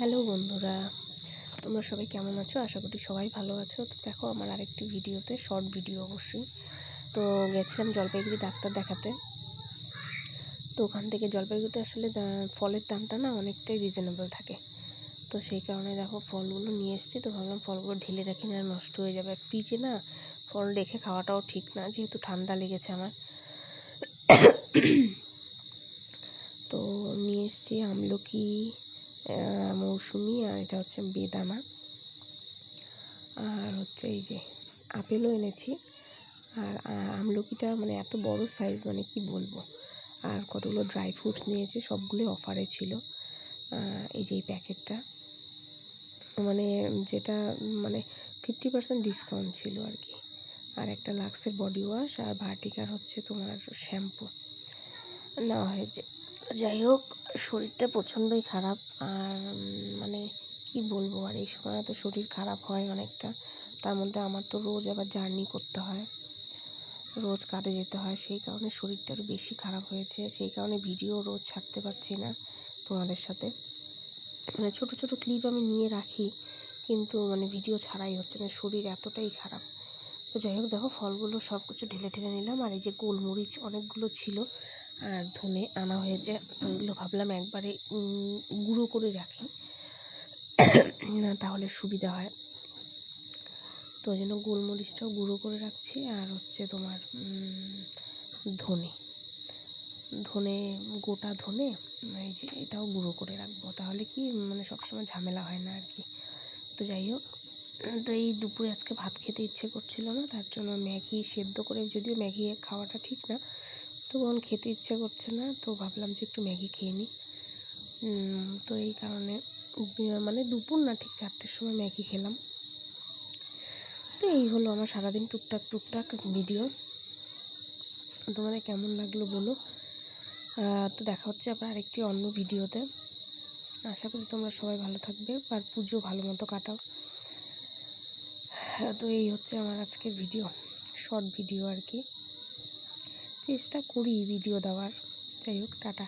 Hello বন্ধুরা, তোমরা সবাই কেমন আছো? আশা করি সবাই ভালো আছো। তো দেখো আমার আরেকটি ভিডিওতে, শর্ট ভিডিও অবশ্যই। তো গেছিলাম জলপাইগুড়ি ডাক্তার দেখাতে। তো ওখান থেকে জলপাইগুড়িতে আসলে ফলের দামটা না অনেকটাই রিজনেবল থাকে। তো সেই কারণে দেখো ফলগুলো নিয়ে এসেছি। তো ভাবলাম ফলগুলো ঢেলে রাখি, না নষ্ট হয়ে যাবে। আর ফ্রিজে না ফল রেখে খাওয়াটাও ঠিক না, যেহেতু ঠান্ডা লেগেছে আমার। তো নিয়ে এসেছি আমলকি, মৌসুমি, আর এটা হচ্ছে বেদানা, আর হচ্ছে এই যে আপেলও এনেছি। আর আমলকিটা মানে এত বড় সাইজ, মানে কি বলবো। আর কতগুলো ড্রাই ফ্রুটস নিয়েছি, সবগুলোই অফারে ছিল। এই যে এই প্যাকেটটা, মানে যেটা মানে 50% ডিসকাউন্ট ছিল আর কি। আর একটা লাক্সের বডি ওয়াশ, আর ভার্টিকার হচ্ছে তোমার শ্যাম্পু নেওয়া হয়েছে। যাই হোক, শরীরটা প্রচণ্ডই খারাপ। আর মানে কি বলবো, আর এই সময় তো শরীর খারাপ হয় অনেকটা। তার মধ্যে আমার তো রোজ আবার জার্নি করতে হয়, রোজ কাজে যেতে হয়, সেই কারণে শরীরটা আরও বেশি খারাপ হয়েছে। সেই কারণে ভিডিও রোজ ছাড়তে পারছি না তোমাদের সাথে। মানে ছোটো ছোটো ক্লিপ আমি নিয়ে রাখি, কিন্তু মানে ভিডিও ছাড়াই হচ্ছে না, শরীর এতটাই খারাপ। তো যাই হোক, দেখো ফলগুলো সব কিছু ঢেলে ঢেলে নিলাম। আর এই যে গোলমরিচ অনেকগুলো ছিল, আর ধনে আনা হয়েছে। তো এগুলো ভাবলাম একবারে গুঁড়ো করে রাখি, তাহলে সুবিধা হয়। তো ওই জন্য গোলমরিচটাও গুঁড়ো করে রাখছি। আর হচ্ছে তোমার ধনে ধনে গোটা ধনে, এই যে এটাও গুঁড়ো করে রাখবো, তাহলে কি মানে সবসময় ঝামেলা হয় না আর কি। তো যাই হোক, তো এই দুপুরে আজকে ভাত খেতে ইচ্ছে করছিল না, তার জন্য ম্যাগি সেদ্ধ করে, যদিও ম্যাগি খাওয়াটা ঠিক না, তো এখন খেতে ইচ্ছে করছে না, তো ভাবলাম যে একটু ম্যাগি খেয়ে নিই। তো এই কারণে মানে দুপুর না, ঠিক 4টের সময় ম্যাগি খেলাম। তো এই হলো আমার সারাদিন টুকটাক ভিডিও। তোমাদের কেমন লাগলো বলো। তো দেখা হচ্ছে আবার আরেকটি অন্য ভিডিওতে। আশা করি তোমরা সবাই ভালো থাকবে, আর পুজো ভালো মতো কাটাও। তো এই হচ্ছে আমার আজকের ভিডিও, শর্ট ভিডিও আর কি। চেষ্টা করি ভিডিও দেওয়ার। যাই হোক, টাটা।